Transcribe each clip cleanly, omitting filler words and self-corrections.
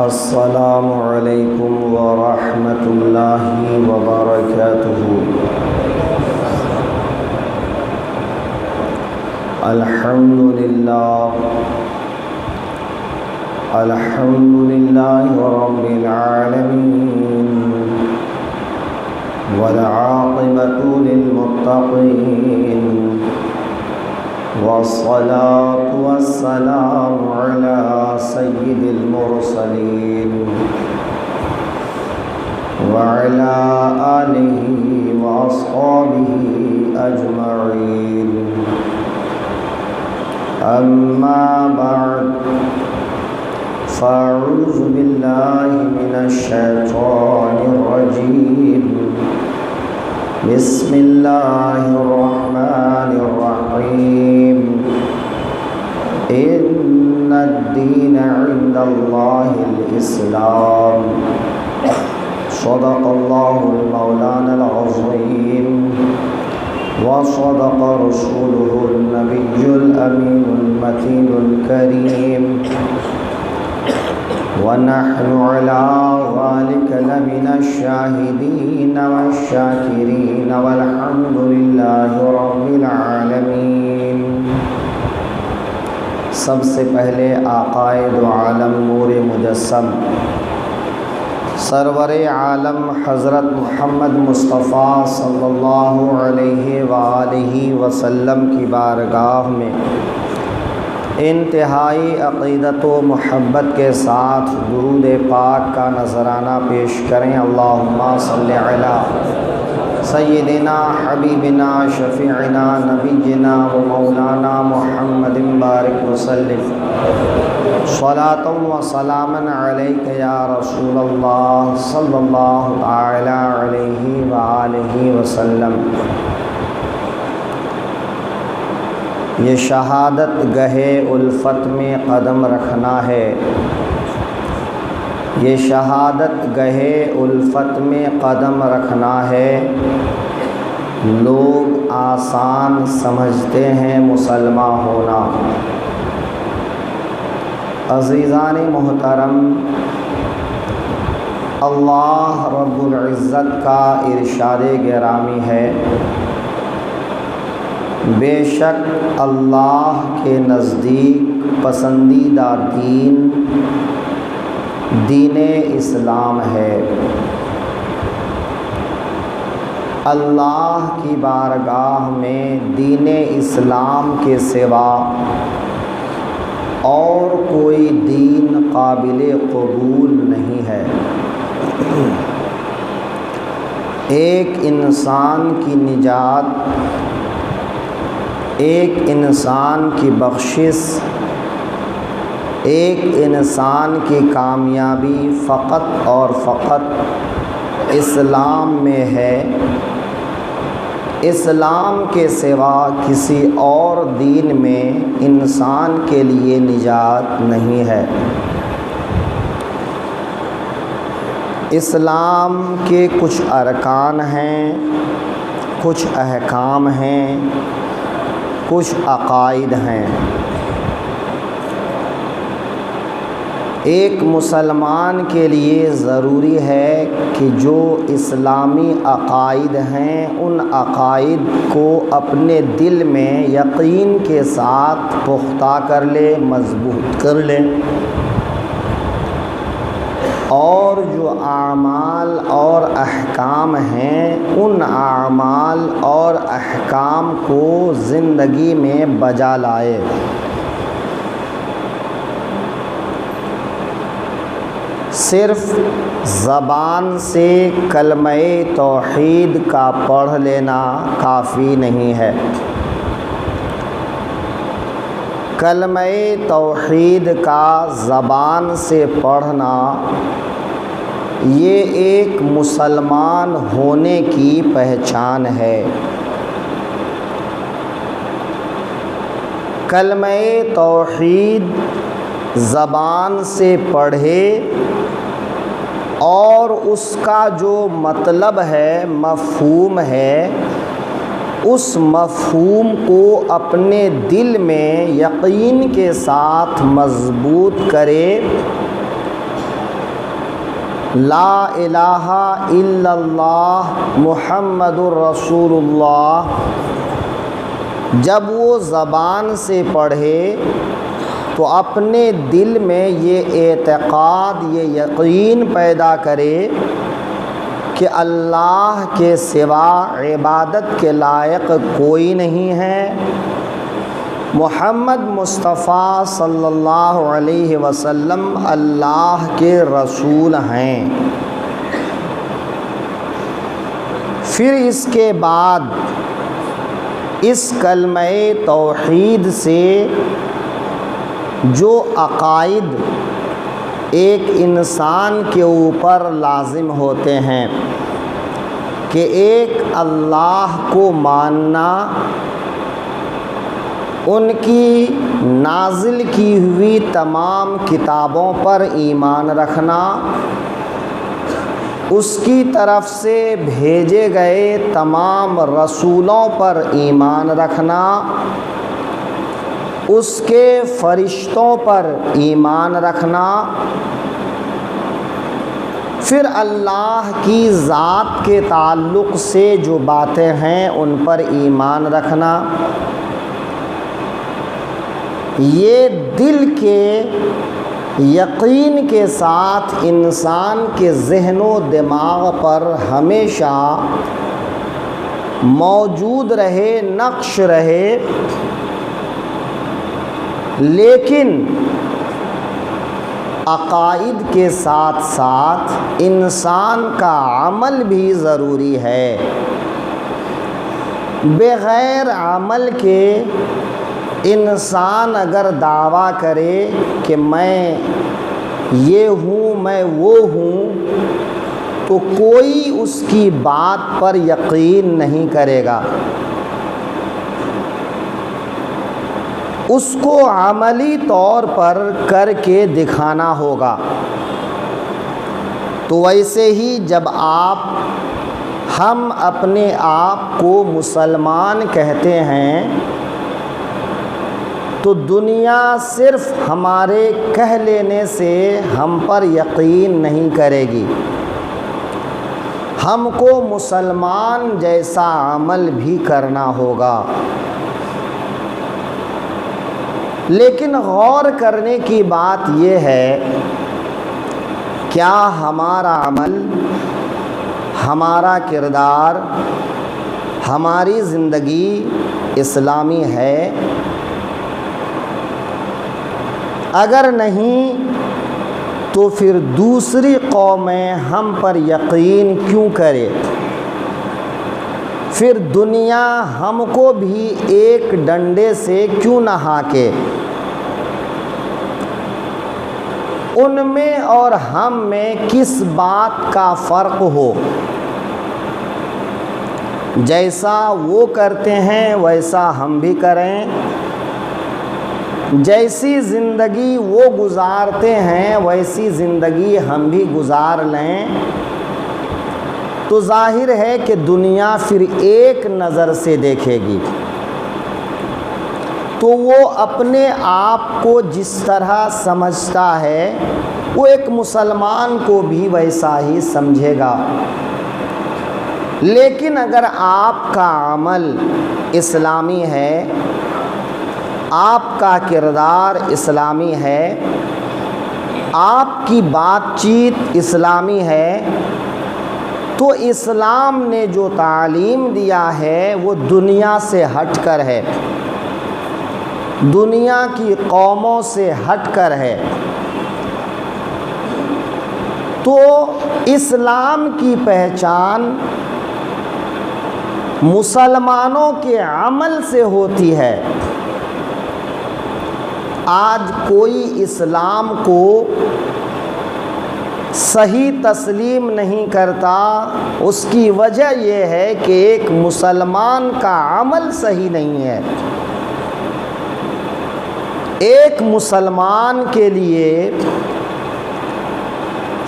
السلام علیکم ورحمۃ اللہ وبرکاتہ۔ الحمد للہ رب العالمین والعاقبۃ للمتقین والصلاة والسلام على سید المرسلین وعلى آلہ واصحابہ اجمعین، اما بعد فاعوذ باللہ من الشیطان الرجیم، بسم اللہ الرحمن الرحیم، ان الدین عند اللہ الاسلام، صدق اللہ المولانا العظیم وصدق رسولہ النبی الامین المتین الکریم، ونحن على ذلك لمن الشاهدين والشاكرين والحمد لله رب العالمین۔ سب سے پہلے آقائے دو عالم نور مجسم سرور عالم حضرت محمد مصطفیٰ صلی اللہ علیہ وآلہ وسلم کی بارگاہ میں انتہائی عقیدت و محبت کے ساتھ درود پاک کا نذرانہ پیش کریں۔ اللہم صلی علی سیدنا حبیبنا شفیعنا نبینا و مولانا محمد بارک وسلم، صلاۃ و سلاما علیک یا رسول اللہ صلی اللہ تعالی علیہ وآلہ وسلم۔ یہ شہادت گہے الفت میں قدم رکھنا ہے، یہ شہادت گہے الفت میں قدم رکھنا ہے۔ لوگ آسان سمجھتے ہیں مسلمان ہونا۔ عزیزان محترم، اللہ رب العزت کا ارشاد گرامی ہے، بے شک اللہ کے نزدیک پسندیدہ دین دین اسلام ہے۔ اللہ کی بارگاہ میں دین اسلام کے سوا اور کوئی دین قابل قبول نہیں ہے۔ ایک انسان کی نجات، ایک انسان کی بخشش، ایک انسان کی کامیابی فقط اور فقط اسلام میں ہے۔ اسلام کے سوا کسی اور دین میں انسان کے لیے نجات نہیں ہے۔ اسلام کے کچھ ارکان ہیں، کچھ احکام ہیں، کچھ عقائد ہیں۔ ایک مسلمان کے لیے ضروری ہے کہ جو اسلامی عقائد ہیں ان عقائد کو اپنے دل میں یقین کے ساتھ پختہ کر لے، مضبوط کر لے، اور جو اعمال اور احکام ہیں ان اعمال اور احکام کو زندگی میں بجا لائے۔ صرف زبان سے کلمہ توحید کا پڑھ لینا کافی نہیں ہے۔ کلمہ توحید کا زبان سے پڑھنا یہ ایک مسلمان ہونے کی پہچان ہے۔ کلمہ توحید زبان سے پڑھے اور اس کا جو مطلب ہے، مفہوم ہے، اس مفہوم کو اپنے دل میں یقین کے ساتھ مضبوط کرے لا الہ الا اللہ محمد الرسول اللہ جب وہ زبان سے پڑھے تو اپنے دل میں یہ اعتقاد، یہ یقین پیدا کرے کہ اللہ کے سوا عبادت کے لائق کوئی نہیں ہے، محمد مصطفیٰ صلی اللہ علیہ وسلم اللہ کے رسول ہیں۔ پھر اس کے بعد اس کلمہ توحید سے جو عقائد ایک انسان کے اوپر لازم ہوتے ہیں کہ ایک اللہ کو ماننا، ان کی نازل کی ہوئی تمام کتابوں پر ایمان رکھنا، اس کی طرف سے بھیجے گئے تمام رسولوں پر ایمان رکھنا، اس کے فرشتوں پر ایمان رکھنا، پھر اللہ کی ذات کے تعلق سے جو باتیں ہیں ان پر ایمان رکھنا، یہ دل کے یقین کے ساتھ انسان کے ذہن و دماغ پر ہمیشہ موجود رہے، نقش رہے، لیکن عقائد کے ساتھ ساتھ انسان کا عمل بھی ضروری ہے۔ بغیر عمل کے انسان اگر دعویٰ کرے کہ میں یہ ہوں، میں وہ ہوں، تو کوئی اس کی بات پر یقین نہیں کرے گا۔ اس کو عملی طور پر کر کے دکھانا ہوگا۔ تو ویسے ہی جب ہم اپنے آپ کو مسلمان کہتے ہیں تو دنیا صرف ہمارے کہہ لینے سے ہم پر یقین نہیں کرے گی، ہم کو مسلمان جیسا عمل بھی کرنا ہوگا۔ لیکن غور کرنے کی بات یہ ہے، کیا ہمارا عمل، ہمارا کردار، ہماری زندگی اسلامی ہے؟ اگر نہیں تو پھر دوسری قومیں ہم پر یقین کیوں کرے؟ پھر دنیا ہم کو بھی ایک ڈنڈے سے کیوں نہ ہانکے؟ ان میں اور ہم میں کس بات کا فرق ہو؟ جیسا وہ کرتے ہیں ویسا ہم بھی کریں، جیسی زندگی وہ گزارتے ہیں ویسی زندگی ہم بھی گزار لیں، تو ظاہر ہے کہ دنیا پھر ایک نظر سے دیکھے گی۔ تو وہ اپنے آپ کو جس طرح سمجھتا ہے وہ ایک مسلمان کو بھی ویسا ہی سمجھے گا۔ لیکن اگر آپ کا عمل اسلامی ہے، آپ کا کردار اسلامی ہے، آپ کی بات چیت اسلامی ہے، تو اسلام نے جو تعلیم دیا ہے وہ دنیا سے ہٹ کر ہے، دنیا کی قوموں سے ہٹ کر ہے۔ تو اسلام کی پہچان مسلمانوں کے عمل سے ہوتی ہے۔ آج کوئی اسلام کو صحیح تسلیم نہیں کرتا، اس کی وجہ یہ ہے کہ ایک مسلمان کا عمل صحیح نہیں ہے۔ ایک مسلمان کے لیے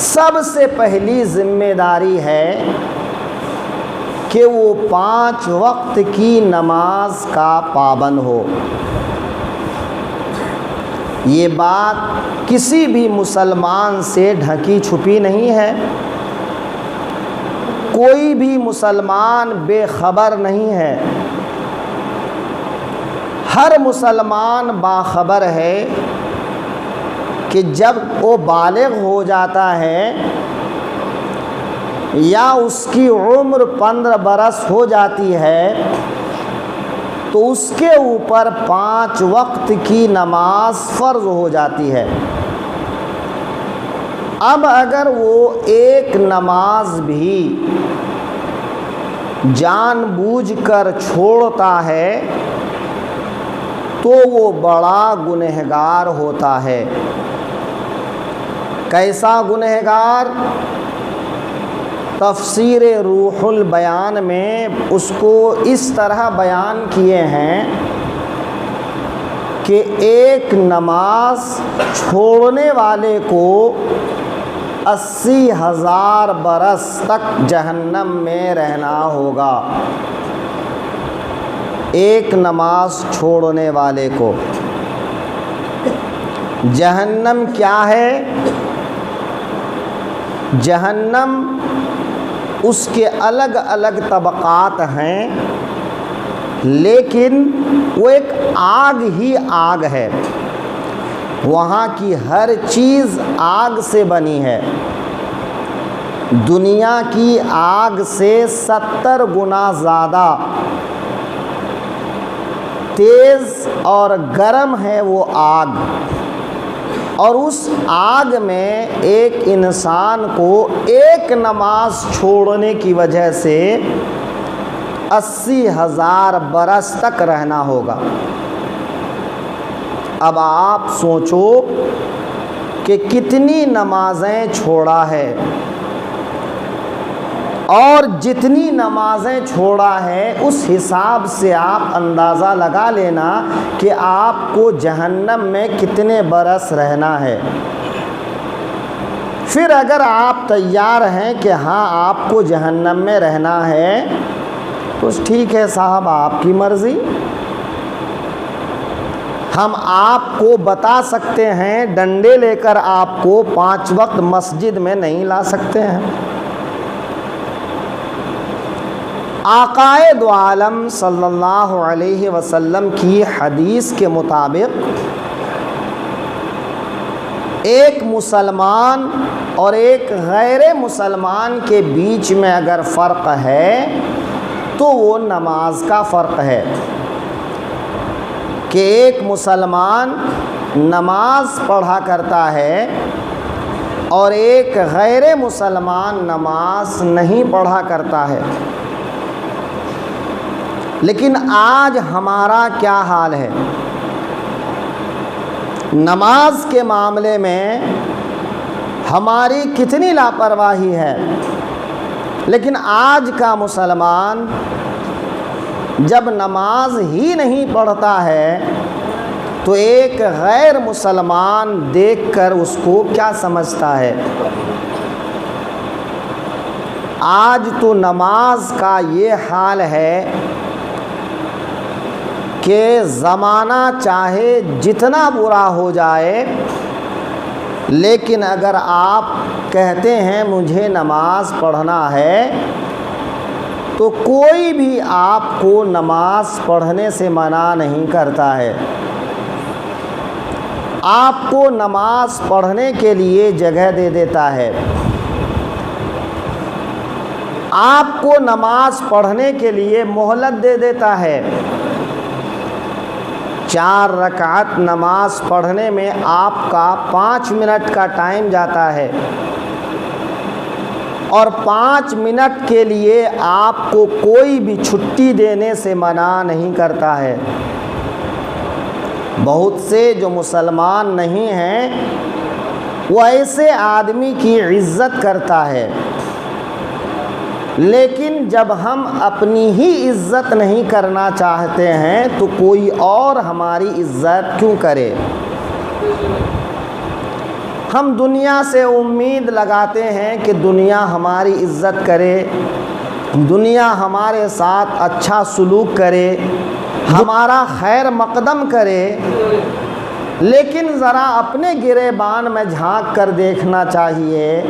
سب سے پہلی ذمہ داری ہے کہ وہ 5 وقت کی نماز کا پابند ہو۔ یہ بات کسی بھی مسلمان سے ڈھکی چھپی نہیں ہے۔ کوئی بھی مسلمان بے خبر نہیں ہے، ہر مسلمان باخبر ہے کہ جب وہ بالغ ہو جاتا ہے یا اس کی عمر 15 برس ہو جاتی ہے تو اس کے اوپر 5 وقت کی نماز فرض ہو جاتی ہے۔ اب اگر وہ ایک نماز بھی جان بوجھ کر چھوڑتا ہے تو وہ بڑا گنہگار ہوتا ہے۔ کیسا گنہگار؟ تفسیر روح البیان میں اس کو اس طرح بیان کیے ہیں کہ ایک نماز چھوڑنے والے کو 80,000 برس تک جہنم میں رہنا ہوگا۔ ایک نماز چھوڑنے والے کو جہنم کیا ہے؟ جہنم اس کے الگ الگ طبقات ہیں، لیکن وہ ایک آگ ہی آگ ہے، وہاں کی ہر چیز آگ سے بنی ہے۔ دنیا کی آگ سے 70 گنا زیادہ تیز اور گرم ہے وہ آگ، اور اس آگ میں ایک انسان کو ایک نماز چھوڑنے کی وجہ سے 80,000 برس تک رہنا ہوگا۔ اب آپ سوچو کہ کتنی نمازیں چھوڑا ہے، اور جتنی نمازیں چھوڑا ہے اس حساب سے آپ اندازہ لگا لینا کہ آپ کو جہنم میں کتنے برس رہنا ہے۔ پھر اگر آپ تیار ہیں کہ ہاں آپ کو جہنم میں رہنا ہے تو ٹھیک ہے صاحب، آپ کی مرضی، ہم آپ کو بتا سکتے ہیں، ڈنڈے لے کر آپ کو 5 وقت مسجد میں نہیں لا سکتے ہیں۔ آقائے دو عالم صلی اللہ علیہ وسلم کی حدیث کے مطابق ایک مسلمان اور ایک غیر مسلمان کے بیچ میں اگر فرق ہے تو وہ نماز کا فرق ہے، کہ ایک مسلمان نماز پڑھا کرتا ہے اور ایک غیر مسلمان نماز نہیں پڑھا کرتا ہے۔ لیکن آج ہمارا کیا حال ہے؟ نماز کے معاملے میں ہماری کتنی لاپرواہی ہے۔ لیکن آج کا مسلمان جب نماز ہی نہیں پڑھتا ہے تو ایک غیر مسلمان دیکھ کر اس کو کیا سمجھتا ہے؟ آج تو نماز کا یہ حال ہے کہ زمانہ چاہے جتنا برا ہو جائے، لیکن اگر آپ کہتے ہیں مجھے نماز پڑھنا ہے تو کوئی بھی آپ کو نماز پڑھنے سے منع نہیں کرتا ہے، آپ کو نماز پڑھنے کے لیے جگہ دے دیتا ہے، آپ کو نماز پڑھنے کے لیے مہلت دے دیتا ہے۔ 4 رکعت نماز پڑھنے میں آپ کا 5 منٹ کا ٹائم جاتا ہے، اور 5 منٹ کے لیے آپ کو کوئی بھی چھٹی دینے سے منع نہیں کرتا ہے۔ بہت سے جو مسلمان نہیں ہیں وہ ایسے آدمی کی عزت کرتا ہے، لیکن جب ہم اپنی ہی عزت نہیں کرنا چاہتے ہیں تو کوئی اور ہماری عزت کیوں کرے؟ ہم دنیا سے امید لگاتے ہیں کہ دنیا ہماری عزت کرے، دنیا ہمارے ساتھ اچھا سلوک کرے، ہمارا خیر مقدم کرے، لیکن ذرا اپنے گریبان میں جھانک کر دیکھنا چاہیے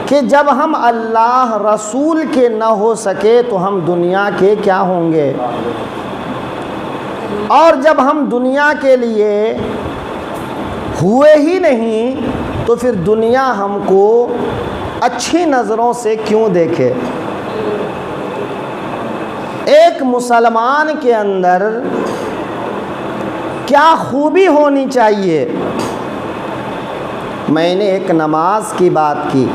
کہ کہ جب ہم اللہ رسول کے نہ ہو سکے تو ہم دنیا کے کیا ہوں گے، اور جب ہم دنیا کے لیے ہوئے ہی نہیں تو پھر دنیا ہم کو اچھی نظروں سے کیوں دیکھے۔ ایک مسلمان کے اندر کیا خوبی ہونی چاہیے؟ میں نے ایک نماز کی بات کی،